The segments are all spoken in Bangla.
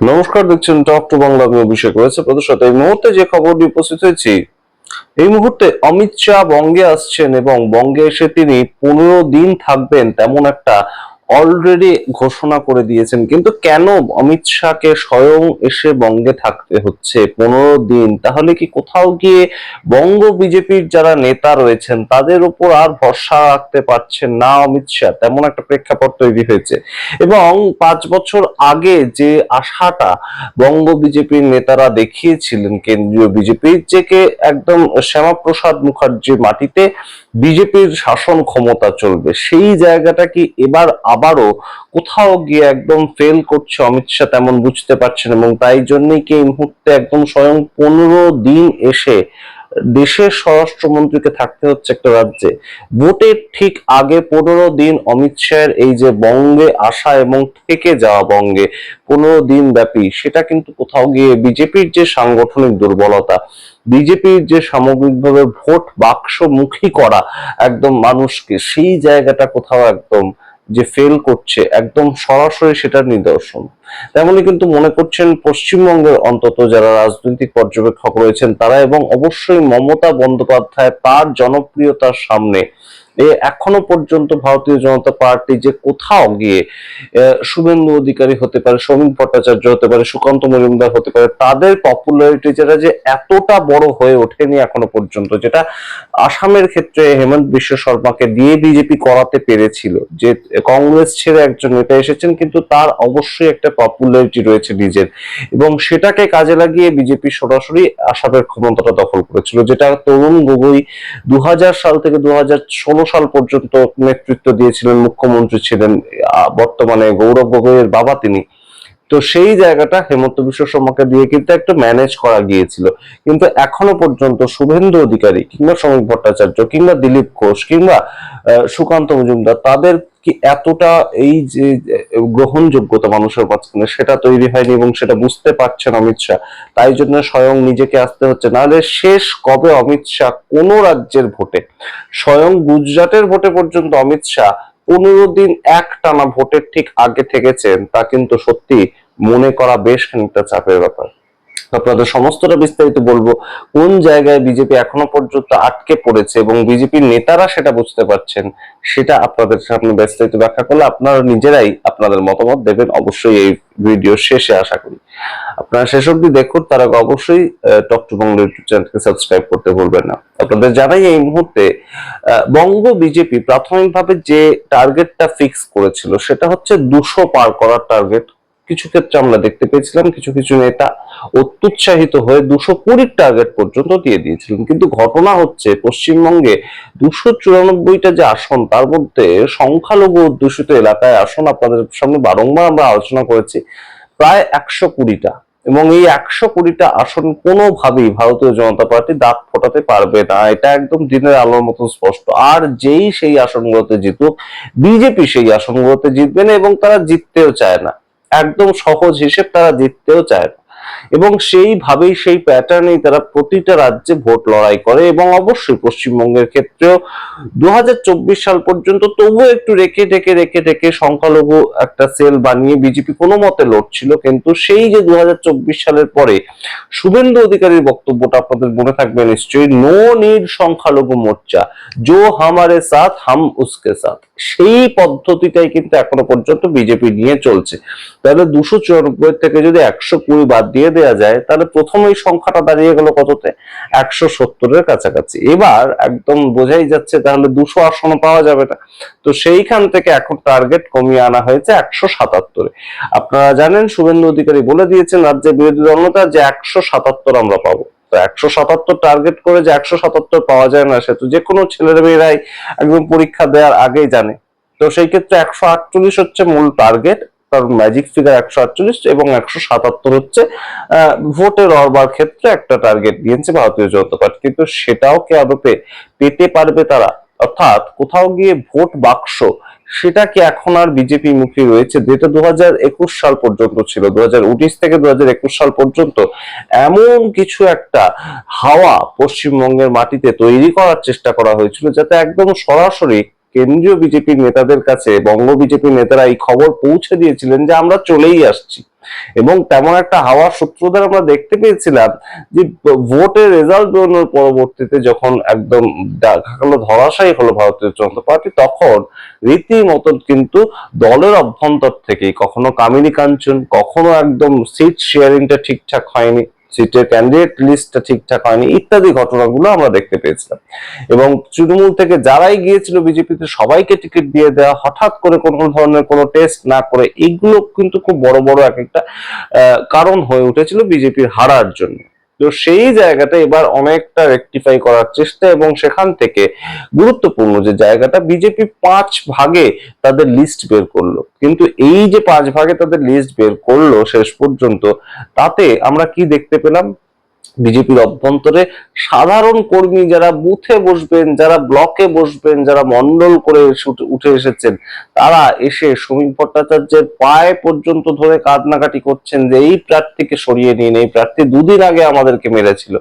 নমস্কার, দেখছেন টক টু বাংলা। আমি অভিষেক রয়েছে প্রদর্শক। এই মুহূর্তে যে খবরটি উপস্থিত হয়েছি, এই মুহূর্তে অমিত শাহ বঙ্গে আসছেন এবং বঙ্গে এসে তিনি 15 দিন থাকবেন তেমন একটা অলরেডি ঘোষণা করে দিয়েছেন। কিন্তু কেন অমিত শাহকে স্বয়ং এসে বঙ্গে থাকতে হচ্ছে 15 দিন? তাহলে কি কোথাও গিয়ে বঙ্গ বিজেপির যারা নেতা রয়েছেন তাদের উপর আর ভরসা রাখতে পারছেন না অমিত শাহ? তেমন একটা প্রেক্ষাপট তৈরি হয়েছে। এবং 5 বছর আগে যে আশাটা বঙ্গ বিজেপির নেতারা দেখিয়েছিলেন কেন্দ্রীয় বিজেপির, যে একদম শ্যামাপ্রসাদ মুখার্জির মাটিতে বিজেপির শাসন ক্ষমতা চলবে, সেই জায়গাটা কি এবার আবারও কোথাও গিয়ে একদম ফেল করছে অমিত শাহ তেমন বুঝতে পারছেন। এবং তাই জন্যই কি এই মুহূর্তে একদম স্বয়ং 15 দিন এসে দেশের স্বরাষ্ট্রমন্ত্রীকে থাকতে হচ্ছে একটা রাজ্যে। ভোটের ঠিক আগে 15 দিন অমিত শাহের এই যে বঙ্গে আসা এবং থেকে যাওয়া বঙ্গে 15 দিন ব্যাপী, সেটা কিন্তু কোথাও গিয়ে বিজেপির যে সাংগঠনিক দুর্বলতা, বিজেপির যে সামগ্রিকভাবে ভোট বাক্সমুখী করা একদম মানুষকে, সেই জায়গাটা কোথাও একদম যে ফেল করছে একদম সরাসরি সেটার নিদর্শন। তেমনই কিন্তু মনে করছেন পশ্চিমবঙ্গের অন্তত যারা রাজনৈতিক পর্যবেক্ষক রয়েছেন তারা, এবং অবশ্যই মমতা বন্দ্যোপাধ্যায় তার জনপ্রিয়তার সামনে এখনো পর্যন্ত ভারতীয় জনতা পার্টি যে কোথাও গিয়ে শুভেন্দু অধিকারী হতে পারে, শ্রমিক ভট্টাচার্য হতে পারে, সুকান্ত মজুমদার হতে পারে, তাদের পপুলারিটি যেটা যে এতটা বড় হয়ে ওঠেনি এখনো পর্যন্ত, যেটা আসামের ক্ষেত্রে হেমন্ত বিশ্ব শর্মাকে দিয়ে বিজেপি করাতে পেরেছিল। যে কংগ্রেস ছেড়ে একজন নেতা এসেছেন কিন্তু তার অবশ্যই একটা পপুলারিটি রয়েছে নিজের, এবং সেটাকে কাজে লাগিয়ে বিজেপি সরাসরি আসামের ক্ষমতাটা দখল করেছিল, যেটা তরুণ গগৈ 2000 সাল থেকে 2016 সাল পর্যন্ত নেতৃত্ব দিয়েছিলেন, মুখ্যমন্ত্রী ছিলেন। বর্তমানে গৌরব গগৈয়ের বাবা তিনি। তো সেই জায়গাটা হেমন্ত বিশ্ব শর্মাকে দিয়ে কিন্তু একটা ম্যানেজ করা গিয়েছিল। কিন্তু এখনো পর্যন্ত শুভেন্দু অধিকারী কিংবা শ্রমিক ভট্টাচার্য কিংবা দিলীপ ঘোষ কিংবা সুকান্ত মজুমদার, তাদের কি এতটা এই যে গ্রহণযোগ্যতা মানুষের মাঝখানে সেটা তৈরি হয়নি, এবং সেটা বুঝতে পারছেন অমিত শাহ। তাই জন্য স্বয়ং নিজেকে আসতে হচ্ছে। নাহলে শেষ কবে অমিত শাহ কোন রাজ্যের ভোটে, স্বয়ং গুজরাটের ভোটে পর্যন্ত অমিত শাহ 15 দিন এক টানা ভোটের ঠিক আগে থেকেছেন, তা কিন্তু সত্যি মনে করা বেশ খানিকটা চাপের ব্যাপার। আপনাদের সমস্তটা বিস্তারিত বলবো, কোন জায়গায় বিজেপি এখনো পর্যন্ত আটকে পড়েছে এবং বিজেপির নেতারা সেটা বুঝতে পারছেন, সেটা আপনাদের সামনে বিস্তারিত ব্যাখ্যা করলে আপনারা নিজেরাই আপনাদের মতামত দেবেন অবশ্যই এই ভিডিও শেষে। আশা করি আপনারা শেষ অবধি দেখুন। তার আগে অবশ্যই টক টু বাংলা ইউটিউব চ্যানেলকে সাবস্ক্রাইব করতে ভুলবেন না। আপনাদের জানাই এই মুহূর্তে বঙ্গ বিজেপি প্রাথমিকভাবে যে টার্গেটটা ফিক্স করেছিল সেটা হচ্ছে 200 পার করার টার্গেট। কিছু ক্ষেত্রে আমরা দেখতে পেয়েছিলাম কিছু কিছু নেতা অত্যুৎসাহিত হয়ে 220 টার্গেট পর্যন্ত দিয়ে দিয়েছিলেন। কিন্তু ঘটনা হচ্ছে পশ্চিমবঙ্গে 294টা যে আসন, তার মধ্যে সংখ্যালঘু অধ্যুষিত এলাকায় আসন আপনাদের সামনে বারংবার আমরা আলোচনা করেছি প্রায় 120টা। এবং এই 120টা আসন কোনোভাবেই ভারতীয় জনতা পার্টি দাঁত ফোটাতে পারবে না, এটা একদম দিনের আলোর মতো স্পষ্ট। আর যেই সেই আসনগুলোতে জিতুক, বিজেপি সেই আসনগুলোতে জিতবে না, এবং তারা জিততেও চায় না। একদম সহজ হিসেব, তারা জিততেও চায় না। এবং সেইভাবেই সেই প্যাটার্নেই তারা প্রতিটা রাজ্যে ভোট লড়াই করে। এবং অবশ্যই পশ্চিমবঙ্গের ক্ষেত্রেও 2024 সাল পর্যন্ত তবুও একটু রেখে সংখ্যালঘু একটা সেল বানিয়ে বিজেপি কোনো মতে লড়ছিল। কিন্তু সেই যে 2024 সালের পরে শুভেন্দু অধিকারীর বক্তব্যটা আপনাদের মনে থাকবে নিশ্চয়ই, নো নিড সংখ্যালঘু মোর্চা, জো হামারে সাথ হাম উসকে সাথ, সেই পদ্ধতিটাই কিন্তু এখনো পর্যন্ত বিজেপি নিয়ে চলছে। তাহলে 294 থেকে যদি 120 বাদ দিয়ে দেওয়া যায়, তাহলে প্রথম এই সংখ্যাটা দাঁড়িয়ে গেল কততে? 170-এর কাছাকাছি। এবার একদম বোঝাই যাচ্ছে তাহলে 200 আসনও পাওয়া যাবে না। তো সেইখান থেকে এখন টার্গেট কমিয়ে আনা হয়েছে 177-এ। আপনারা জানেন শুভেন্দু অধিকারী বলে দিয়েছেন রাজ্যের বিরোধী দলনেতা যে 177 আমরা পাবো। তো 177 টার্গেট করে যে 177 পাওয়া যায় না, সে তো যে কোনো ছেলের মেয়েরাই একদম পরীক্ষা দেওয়ার আগেই জানে। তো সেই ক্ষেত্রে 148 হচ্ছে মূল টার্গেট, কারণ ম্যাজিক ফিগার 148, এবং 177 হচ্ছে ভোটের অরবার ক্ষেত্রে একটা টার্গেট দিয়েছে ভারতীয় জনতা পার্টি। কিন্তু সেটাও কি আদতে পেতে পারবে তারা? অর্থাৎ কোথাও গিয়ে ভোট বাক্স সেটা কি এখন আর বিজেপি মুখী রয়েছে, যেটা 2021 সাল পর্যন্ত ছিল। 2019 থেকে 2021 সাল পর্যন্ত এমন কিছু একটা হাওয়া পশ্চিমবঙ্গের মাটিতে তৈরি করার চেষ্টা করা হয়েছিল, যাতে একদম সরাসরি কেন্দ্রীয় বিজেপির নেতাদের কাছে বঙ্গ বিজেপির নেতারা এই খবর পৌঁছে দিয়েছিলেন যে আমরা চলেই আসছি। এবং তেমন একটা হাওয়ার সূত্রধর আমরা দেখতে পেয়েছিলাম যে ভোটের রেজাল্ট বেরোনোর পরবর্তীতে যখন একদম দেখা গেল ধরাশায়ী হলো ভারতীয় জনতা পার্টি, তখন রীতিমতো কিন্তু দলের অভ্যন্তর থেকেই কখনো কামিনী কাঞ্চন, কখনো একদম সিট শেয়ারিংটা ঠিকঠাক হয়নি, সিটের ক্যান্ডিডেট লিস্টটা ঠিকঠাক হয়নি, ইত্যাদি ঘটনাগুলো আমরা দেখতে পেয়েছিলাম। এবং তৃণমূল থেকে যারাই গিয়েছিল বিজেপিতে সবাইকে টিকিট দিয়ে দেওয়া, হঠাৎ করে কোনো ধরনের কোনো টেস্ট না করে, এগুলো কিন্তু খুব বড় বড় এক একটা কারণ হয়ে উঠেছিল বিজেপির হারার জন্য। তো সেই জায়গাটা এবার অনেকটা রেকটিফাই করার চেষ্টা, এবং সেখান থেকে গুরুত্বপূর্ণ যে জায়গাটা, বিজেপি 5 ভাগে তাদের লিস্ট বের করলো, কিন্তু এই যে 5 ভাগে তাদের লিস্ট বের করলো শেষ পর্যন্ত, তাতে আমরা কি দেখতে পেলাম? বিজেপির অভ্যন্তরে সাধারণ কর্মী যারা বুথে বসবেন, যারা ব্লকে বসবেন, যারা মন্ডল করে উঠে এসেছেন, তারা এসে সমীপ ভট্টাচার্যের পায়ে পর্যন্ত ধরে কান্নাকাটি করছেন যে এই প্রার্থীকে সরিয়ে নিন, এই প্রার্থী 2 দিন আগে আমাদেরকে মেরেছিল।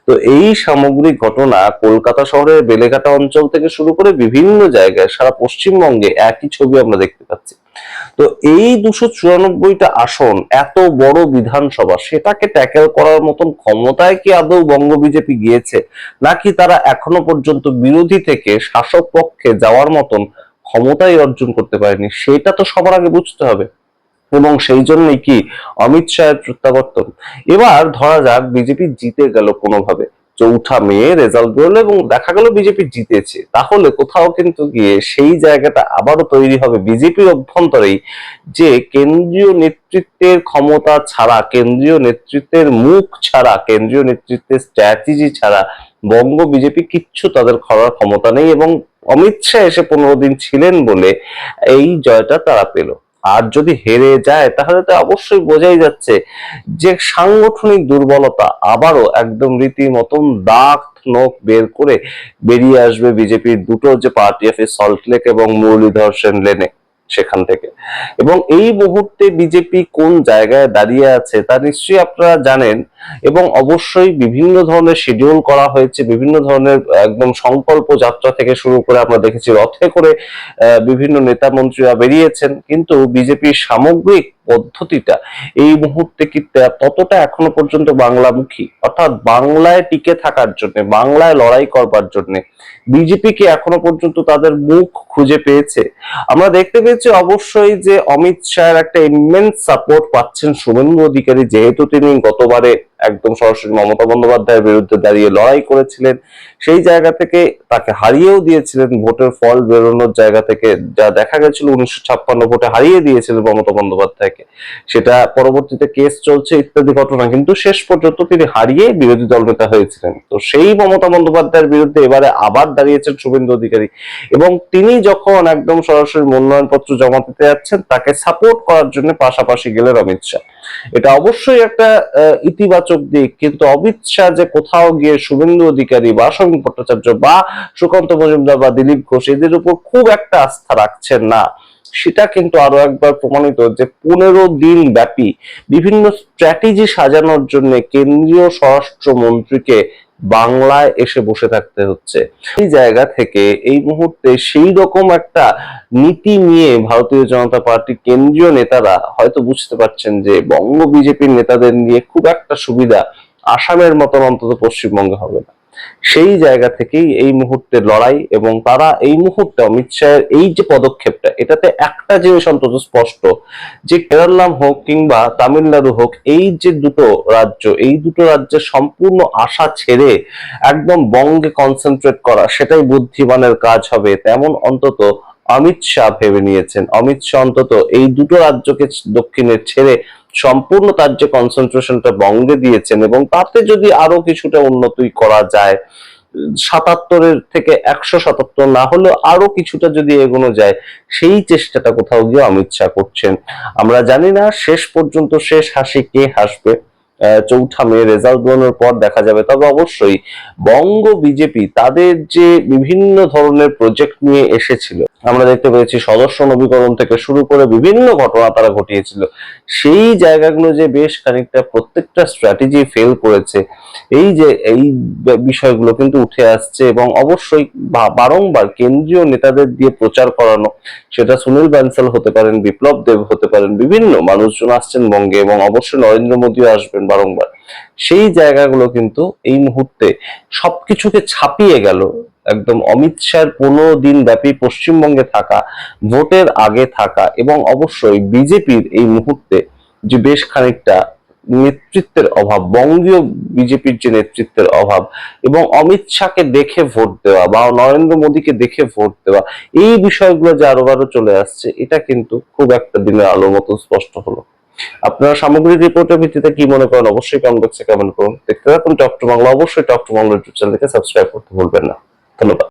তো এই সামগ্রিক ঘটনা কলকাতা শহরের বেলেঘাটা অঞ্চল থেকে শুরু করে বিভিন্ন জায়গায় সারা পশ্চিমবঙ্গে একই ছবি আমরা দেখতে পাচ্ছি। তো এই 294টা আসন, এত বড় বিধানসভা, সেটাকে ট্যাকেল করার মতন ক্ষমতায় কি আদৌ বঙ্গ বিজেপি গিয়েছে, নাকি তারা এখনো পর্যন্ত বিরোধী থেকে শাসক পক্ষে যাওয়ার মতন ক্ষমতাই অর্জন করতে পারেনি, সেটা তো সবার আগে বুঝতে হবে। এবং সেই জন্যই কি অমিত শাহের প্রত্যাবর্তন। এবার ধরা যাক বিজেপি জিতে গেল কোনোভাবে, 4 মে রেজাল্ট বেরোলো এবং দেখা গেল বিজেপি জিতেছে, তাহলে কোথাও কিন্তু গিয়ে সেই জায়গাটা আবারও তৈরি হবে বিজেপির অভ্যন্তরেই, যে কেন্দ্রীয় নেতৃত্বের ক্ষমতা ছাড়া, কেন্দ্রীয় নেতৃত্বের মুখ ছাড়া, কেন্দ্রীয় নেতৃত্বের স্ট্র্যাটেজি ছাড়া বঙ্গ বিজেপি কিচ্ছু তাদের করার ক্ষমতা নেই। এবং অমিত শাহ এসে 15 দিন ছিলেন বলে এই জয়টা তারা পেল। আর যদি হেরে যায় তাহলে তো অবশ্যই বোঝাই যাচ্ছে যে সাংগঠনিক দুর্বলতা আবারও একদম রীতিমতন দাগ নখ বের করে বেরিয়ে আসবে বিজেপির দুটো যে পার্টি অফিস, সল্টলেক এবং মুরলীধর সেন লেনে, সেখান থেকে। এবং এই মুহূর্তে বিজেপি কোন জায়গায় দাঁড়িয়ে আছে তা নিশ্চয়ই আপনারা জানেন, এবং অবশ্যই বিভিন্ন ধরনের শিডিউল করা হয়েছে, বিভিন্ন ধরনের একদম সংকল্প যাত্রা থেকে শুরু করে আমরা দেখেছি রথে করে বিভিন্ন নেতা মন্ত্রীরা বেরিয়েছেন, কিন্তু বিজেপির সামগ্রিক পদ্ধতিটা এই মুহূর্তে কি ততটা এখনো পর্যন্ত বাংলামুখী, অর্থাৎ বাংলায় টিকে থাকার জন্য, বাংলায় লড়াই করবার জন্য বিজেপি কি এখনো পর্যন্ত তাদের মুখ খুঁজে পেয়েছে? আমরা দেখতে পেয়েছি অবশ্যই যে অমিত শাহের একটা ইমেন্স সাপোর্ট পাচ্ছেন শুভেন্দু অধিকারী, যেহেতু তিনি গতবারে একদম সরাসরি মমতা বন্দ্যোপাধ্যায়ের বিরুদ্ধে দাঁড়িয়ে লড়াই করেছিলেন, সেই জায়গা থেকে তাকে হারিয়েও দিয়েছিলেন, ভোটের ফল বেরোনোর জায়গা থেকে যা দেখা গেছিল 1956 ভোটে হারিয়ে দিয়েছিলেন মমতা বন্দ্যোপাধ্যায়কে, সেটা পরবর্তীতে কেস চলছে ইত্যাদি ঘটনা, কিন্তু শেষ পর্যন্ত তিনি হারিয়ে বিরোধী দল নেতা হয়েছিলেন। তো সেই মমতা বন্দ্যোপাধ্যায়ের বিরুদ্ধে এবারে আবার দাঁড়িয়েছেন শুভেন্দু অধিকারী, এবং তিনি যখন একদম সরাসরি মনোনয়নপত্র জমা দিতে যাচ্ছেন, তাকে সাপোর্ট করার জন্য পাশাপাশি গেলেন অমিত শাহ। এটা অবশ্যই একটা ইতিবাচক দিক, কিন্তু অমিত শাহ যে কোথাও গিয়ে শুভেন্দু অধিকারী বা সমীপ ভট্টাচার্য বা সুকান্ত মজুমদার বা দিলীপ ঘোষ এদের উপর খুব একটা আস্থা রাখছেন না, সেটা কিন্তু আরো একবার প্রমাণিত যে 15 দিন ব্যাপী বিভিন্ন স্ট্র্যাটেজি সাজানোর জন্য কেন্দ্রীয় স্বরাষ্ট্রমন্ত্রীকে বাংলায় এসে বসে থাকতে হচ্ছে। এই জায়গা থেকে এই মুহূর্তে সেই রকম একটা নীতি নিয়ে ভারতীয় জনতা পার্টি কেন্দ্রীয় নেতারা হয়তো বুঝতে পারছেন যে বঙ্গ বিজেপির নেতাদের নিয়ে খুব একটা সুবিধা আসামের মতন অন্তত পশ্চিমবঙ্গে হবে না। সেই জায়গা থেকেই এই মুহূর্তে লড়াই, এবং তারা এই মুহূর্তে অমিত শাহের এই যে পদক্ষেপটা, এটাতে একটা জিনিস অন্তত স্পষ্ট, যে কেরালাম হোক কিংবা তামিলনাড়ু হোক, এই যে দুটো রাজ্য, এই দুটো রাজ্যের সম্পূর্ণ আশা ছেড়ে একদম বঙ্গে কনসেন্ট্রেট করা, সেটাই বুদ্ধিমানের কাজ হবে, তেমন অন্তত অমিত শাহ ভেবে নিয়েছেন। অমিত শাহ অন্তত এই দুটো রাজ্যকে দক্ষিণে ছেড়ে সম্পূর্ণ তার যে কনসেন্ট্রেশনটা বঙ্গে দিয়েছেন, এবং তাতে যদি আরো কিছুটা উন্নতি করা যায়, 77-এর থেকে 177 না হলেও আরো কিছুটা যদি এগোনো যায়, সেই চেষ্টাটা কোথাও গিয়ে অমিত শাহ করছেন। আমরা জানি না শেষ পর্যন্ত শেষ হাসি কে হাসবে, 4 মে রেজাল্ট বেরোনোর পর দেখা যাবে। তবে অবশ্যই বঙ্গ বিজেপি তাদের যে বিভিন্ন ধরনের প্রজেক্ট নিয়ে এসেছিল, আমরা দেখতে পেয়েছি সদস্য নবীকরণ থেকে শুরু করে বিভিন্ন ঘটনা তারা ঘটিয়েছিল, সেই জায়গাগুলো যে বেশ খানিকটা প্রত্যেকটা স্ট্র্যাটেজি ফেল করেছে, এই বিষয়গুলো কিন্তু উঠে আসছে। এবং অবশ্যই বারংবার কেন্দ্রীয় নেতাদের দিয়ে প্রচার করানো, সেটা সুনীল বানসাল হতে পারেন, বিপ্লব দেব হতে পারেন, বিভিন্ন মানুষজন আসছেন বঙ্গে এবং অবশ্যই নরেন্দ্র মোদীও আসবেন বারংবার, সেই জায়গাগুলো কিন্তু এই মুহূর্তে সবকিছুকে ছাপিয়ে গেল। একদম অমিত শাহর 15 দিন ব্যাপী পশ্চিমবঙ্গে থাকা, ভোটের আগে থাকা এবং অবশ্যই বিজেপির এই মুহূর্তে যে বেশ খানিকটা নেতৃত্বের অভাব, বঙ্গীয় বিজেপির যে নেতৃত্বের অভাব এবং অমিত শাহকে দেখে ভোট দেওয়া বা নরেন্দ্র মোদীকে দেখে ভোট দেওয়া, এই বিষয়গুলো যে আরো চলে আসছে, এটা কিন্তু খুব একটা দিনের আলোর মতো স্পষ্ট হলো। আপনারা সামগ্রিক রিপোর্টের ভিত্তিতে কি মনে করেন অবশ্যই কমেন্ট বক্সে কমেন্ট করুন। দেখতে থাকুন টক টু বাংলা, অবশ্যই টক টু বাংলা ইউটিউব চ্যানেলকে সাবস্ক্রাইব করতে ভুলবেন না। ধন্যবাদ।